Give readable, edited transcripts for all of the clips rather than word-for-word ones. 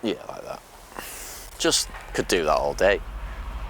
Yeah, like that. Just could do that all day.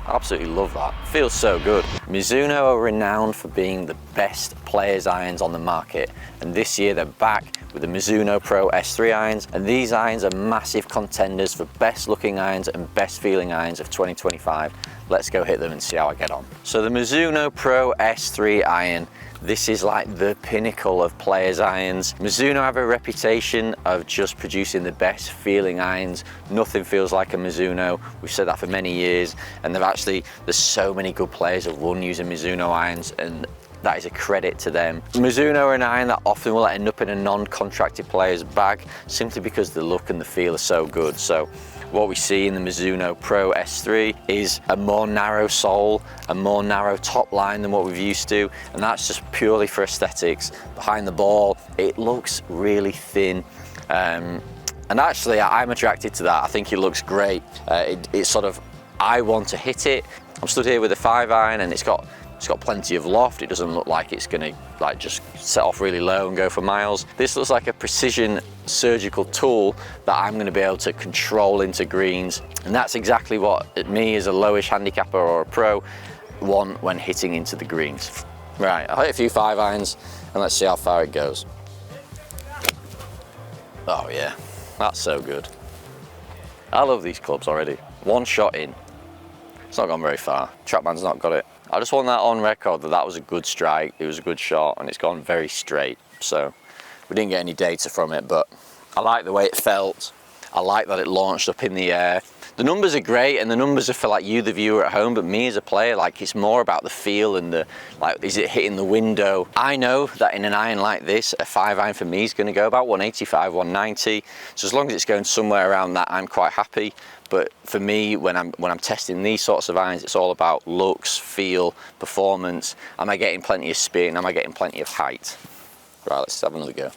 Absolutely love that. Feels so good. Mizuno are renowned for being the best players irons on the market, and this year they're back with the Mizuno Pro S3 irons, and these irons are massive contenders for best looking irons and best feeling irons of 2025. Let's go hit them and see how I get on. So the Mizuno Pro S3 iron, this is like the pinnacle of players irons. Mizuno have a reputation of just producing the best feeling irons. Nothing feels like a Mizuno. We've said that for many years, and there's so many good players who've won using Mizuno irons, and that is a credit to them. Mizuno are an iron that often will end up in a non-contracted player's bag simply because the look and the feel are so good. So what we see in the Mizuno Pro S3 is a more narrow sole, a more narrow top line than what we've used to, and that's just purely for aesthetics. Behind the ball, it looks really thin. And actually, I'm attracted to that. I think it looks great. It's sort of, I want to hit it. I'm stood here with a 5-iron, and it's got plenty of loft. It doesn't look like it's gonna like just set off really low and go for miles. This looks like a precision surgical tool that I'm gonna be able to control into greens. And that's exactly what me as a lowish handicapper or a pro want when hitting into the greens. Right, I'll hit a few 5-irons and let's see how far it goes. Oh yeah, that's so good. I love these clubs already. One shot in. It's not gone very far. Trackman's not got it. I just want that on record that was a good strike, it was a good shot, and it's gone very straight. So we didn't get any data from it, but I like the way it felt. I like that it launched up in the air. The numbers are great, and the numbers are for like you, the viewer at home, but me as a player, like it's more about the feel and the, like, is it hitting the window? I know that in an iron like this, a 5-iron for me is gonna go about 185, 190. So as long as it's going somewhere around that, I'm quite happy. But for me, when I'm testing these sorts of irons, it's all about looks, feel, performance. Am I getting plenty of spin? Am I getting plenty of height? Right, let's have another go.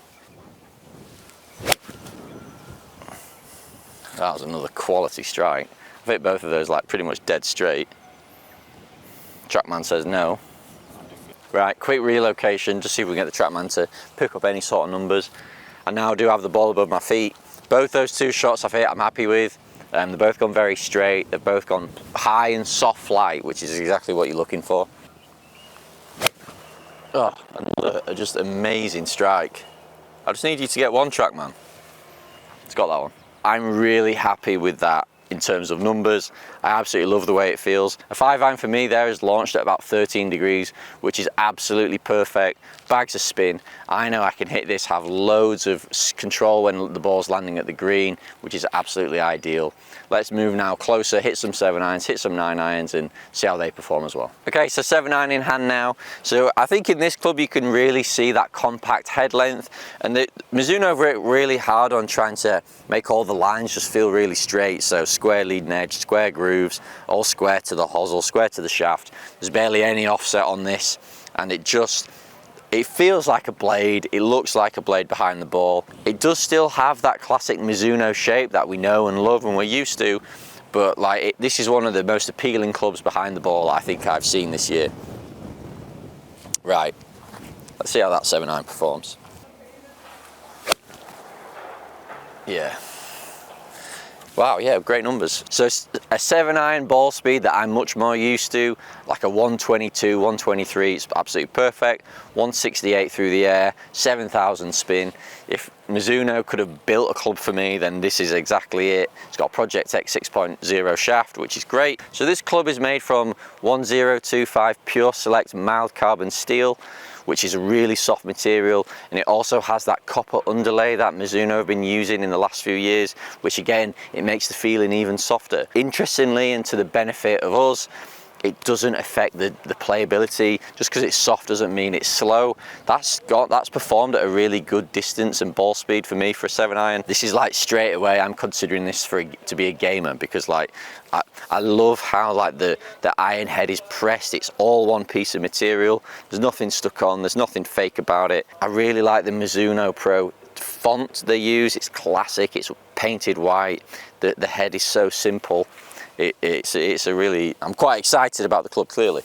That was another quality strike. I've hit both of those like pretty much dead straight. Trackman says no. Right, quick relocation, just see if we can get the Trackman to pick up any sort of numbers. I now do have the ball above my feet. Both those two shots I've hit, I'm happy with. They've both gone very straight. They've both gone high and soft flight, which is exactly what you're looking for. Oh, another just amazing strike. I just need you to get one, Trackman. It's got that one. I'm really happy with that in terms of numbers. I absolutely love the way it feels. A 5-iron for me there is launched at about 13 degrees, which is absolutely perfect. Bags of spin. I know I can hit this, have loads of control when the ball's landing at the green, which is absolutely ideal. Let's move now closer, hit some 7-irons, hit some 9-irons, and see how they perform as well. Okay, so 7-iron in hand now. So I think in this club you can really see that compact head length, and the Mizuno have worked really hard on trying to make all the lines just feel really straight. So square leading edge, square grooves, all square to the hosel, square to the shaft. There's barely any offset on this, and it feels like a blade, it looks like a blade behind the ball. It does still have that classic Mizuno shape that we know and love and we're used to, but like this is one of the most appealing clubs behind the ball I think I've seen this year. Right, let's see how that 7-iron performs. Yeah. Wow, yeah, great numbers. So a 7-iron ball speed that I'm much more used to, like a 122, 123, it's absolutely perfect. 168 through the air, 7,000 spin. If Mizuno could have built a club for me, then this is exactly it. It's got a Project X 6.0 shaft, which is great. So this club is made from 1025 Pure Select mild carbon steel, which is a really soft material, and it also has that copper underlay that Mizuno have been using in the last few years, which again, it makes the feeling even softer. Interestingly, and to the benefit of us, it doesn't affect the playability. Just because it's soft doesn't mean it's slow. That's performed at a really good distance and ball speed for me for a 7-iron. This is like straight away I'm considering this to be a gamer, because like I love how like the iron head is pressed. It's all one piece of material. There's nothing stuck on, there's nothing fake about it. I really like the Mizuno Pro font they use. It's classic, it's painted white. The head is so simple. It's a really, I'm quite excited about the club, clearly.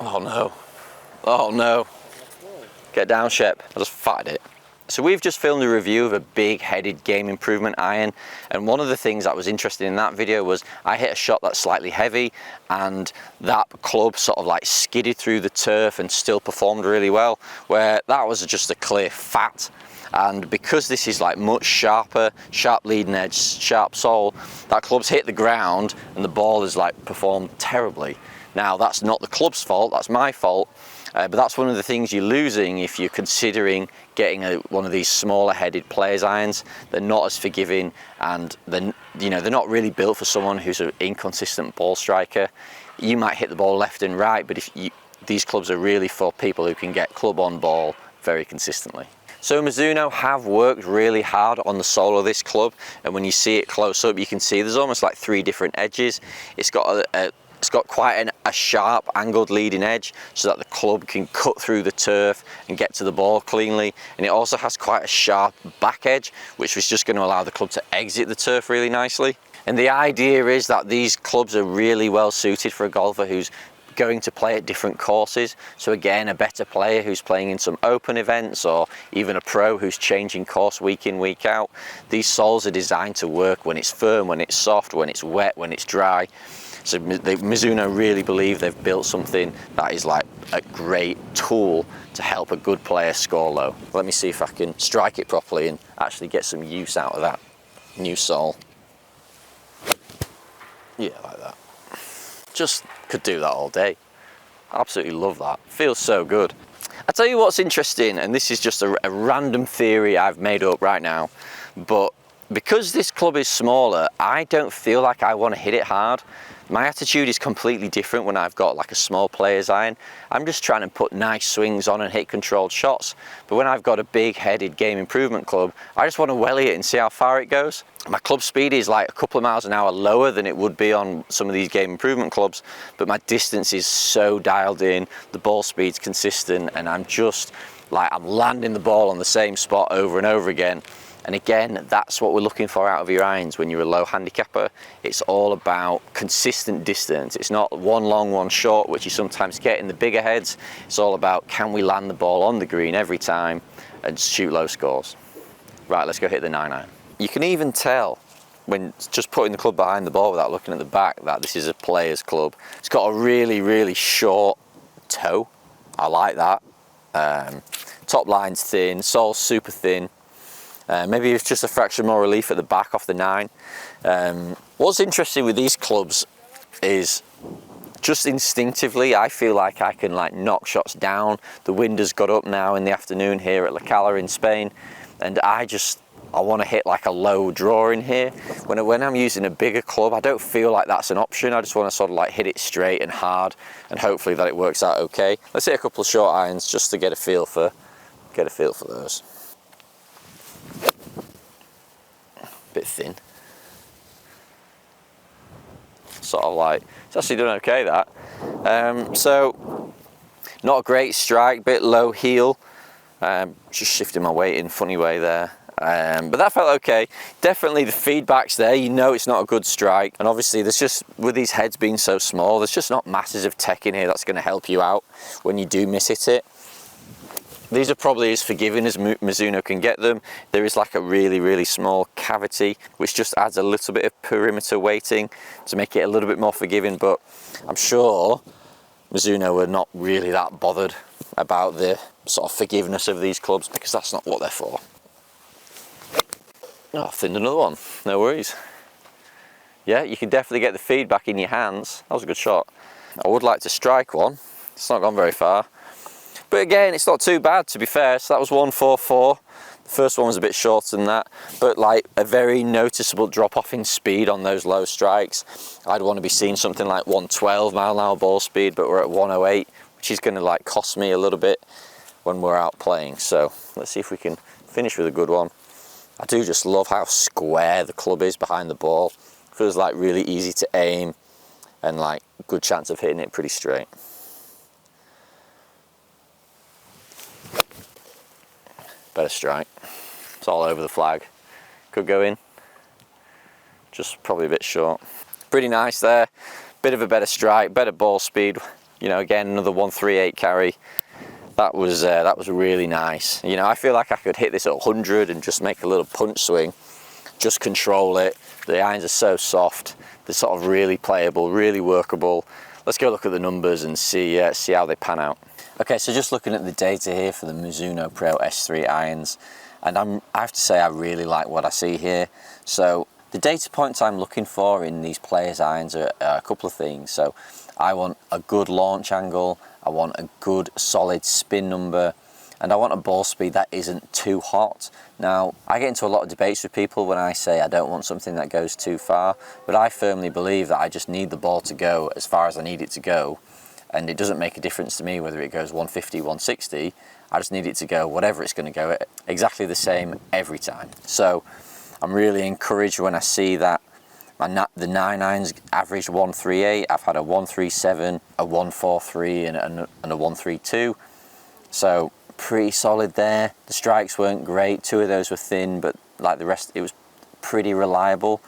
Oh no, oh no. Get down, Shep. I just fired it. So we've just filmed a review of a big headed game improvement iron, and one of the things that was interesting in that video was I hit a shot that's slightly heavy and that club sort of like skidded through the turf and still performed really well, where that was just a clear fat. And because this is like much sharper, sharp leading edge, sharp sole, that club's hit the ground and the ball has like performed terribly. Now that's not the club's fault, that's my fault. But that's one of the things you're losing if you're considering getting one of these smaller headed players irons. They're not as forgiving, and they're not really built for someone who's an inconsistent ball striker. You might hit the ball left and right, but these clubs are really for people who can get club on ball very consistently. So Mizuno have worked really hard on the sole of this club, and when you see it close up, you can see there's almost like 3 different edges. It's got quite a sharp angled leading edge so that the club can cut through the turf and get to the ball cleanly, and it also has quite a sharp back edge, which was just going to allow the club to exit the turf really nicely. And the idea is that these clubs are really well suited for a golfer who's going to play at different courses. So again, a better player who's playing in some open events, or even a pro who's changing course week in, week out. These soles are designed to work when it's firm, when it's soft, when it's wet, when it's dry. So Mizuno really believe they've built something that is like a great tool to help a good player score low. Let me see if I can strike it properly and actually get some use out of that new sole. Yeah, like that. Just could do that all day. Absolutely love that. Feels so good. I tell you what's interesting, and this is just a random theory I've made up right now, but because this club is smaller, I don't feel like I want to hit it hard. My attitude is completely different when I've got like a small player's iron. I'm just trying to put nice swings on and hit controlled shots. But when I've got a big headed game improvement club, I just want to welly it and see how far it goes. My club speed is like a couple of miles an hour lower than it would be on some of these game improvement clubs, but my distance is so dialed in, the ball speed's consistent, and I'm just like, I'm landing the ball on the same spot over and over again. And again, that's what we're looking for out of your irons when you're a low handicapper. It's all about consistent distance. It's not one long, one short, which you sometimes get in the bigger heads. It's all about, can we land the ball on the green every time and shoot low scores? Right, let's go hit the 9-iron. You can even tell when just putting the club behind the ball without looking at the back that this is a player's club. It's got a really, really short toe. I like that. Top line's thin, sole's super thin. Maybe it's just a fraction more relief at the back off the 9. What's interesting with these clubs is just instinctively I feel like I can like knock shots down. The wind has got up now in the afternoon here at La Cala in Spain, and I want to hit like a low draw in here. When I'm using a bigger club, I don't feel like that's an option. I just want to sort of like hit it straight and hard, and hopefully that it works out okay. Let's hit a couple of short irons just to get a feel for those. Bit thin, sort of like, it's actually done okay that. So not a great strike, bit low heel, just shifting my weight in funny way there, but that felt okay. Definitely the feedback's there, you know it's not a good strike, and obviously there's just, with these heads being so small, there's just not masses of tech in here that's going to help you out when you do miss hit it. These are probably as forgiving as Mizuno can get them. There is like a really, really small cavity, which just adds a little bit of perimeter weighting to make it a little bit more forgiving, but I'm sure Mizuno are not really that bothered about the sort of forgiveness of these clubs, because that's not what they're for. Oh, I've thinned another one, no worries. Yeah, you can definitely get the feedback in your hands. That was a good shot. I would like to strike one. It's not gone very far. But again, it's not too bad, to be fair. So that was 144. The first one was a bit shorter than that, but like a very noticeable drop off in speed on those low strikes. I'd want to be seeing something like 112 mile an hour ball speed, but we're at 108, which is going to like cost me a little bit when we're out playing. So let's see if we can finish with a good one. I do just love how square the club is behind the ball. Feels like really easy to aim, and like good chance of hitting it pretty straight. Better strike. It's all over the flag. Could go in. Just probably a bit short. Pretty nice there. Bit of a better strike, better ball speed. You know, again, another 138 carry. That was really nice. You know, I feel like I could hit this at 100 and just make a little punch swing, just control it. The irons are so soft. They're sort of really playable, really workable. Let's go look at the numbers and see how they pan out. Okay, so just looking at the data here for the Mizuno Pro S3 irons, and I have to say I really like what I see here. So the data points I'm looking for in these players' irons are a couple of things. So I want a good launch angle, I want a good solid spin number, and I want a ball speed that isn't too hot. Now, I get into a lot of debates with people when I say I don't want something that goes too far, but I firmly believe that I just need the ball to go as far as I need it to go, and it doesn't make a difference to me whether it goes 150, 160, I just need it to go whatever it's going to go at, exactly the same every time. So I'm really encouraged when I see that the 9 irons average 138, I've had a 137, a 143 and a 132, so pretty solid there. The strikes weren't great, 2 of those were thin, but like the rest it was pretty reliable.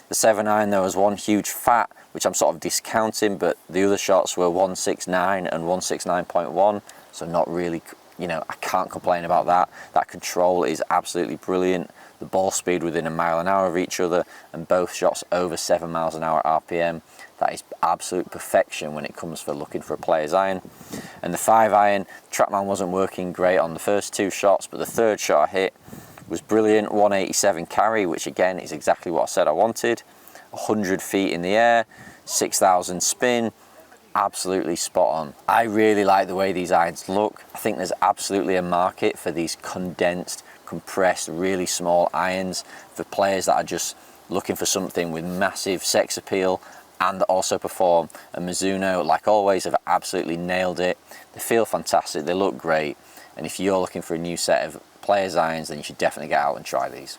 The 7 iron, there was one huge fat which I'm sort of discounting, but the other shots were 169 and 169.1, so not really, you know, I can't complain about that. That control is absolutely brilliant. The ball speed within a mile an hour of each other, and both shots over 7 miles an hour RPM. That is absolute perfection when it comes for looking for a player's iron. And the 5 iron, TrackMan wasn't working great on the first 2 shots, but the 3rd shot I hit was brilliant. 187 carry, which again is exactly what I said I wanted. 100 feet in the air, 6,000 spin, absolutely spot on. I really like the way these irons look. I think there's absolutely a market for these condensed, compressed, really small irons for players that are just looking for something with massive sex appeal and also perform. And Mizuno, like always, have absolutely nailed it. They feel fantastic, they look great, and if you're looking for a new set of players irons, then you should definitely get out and try these.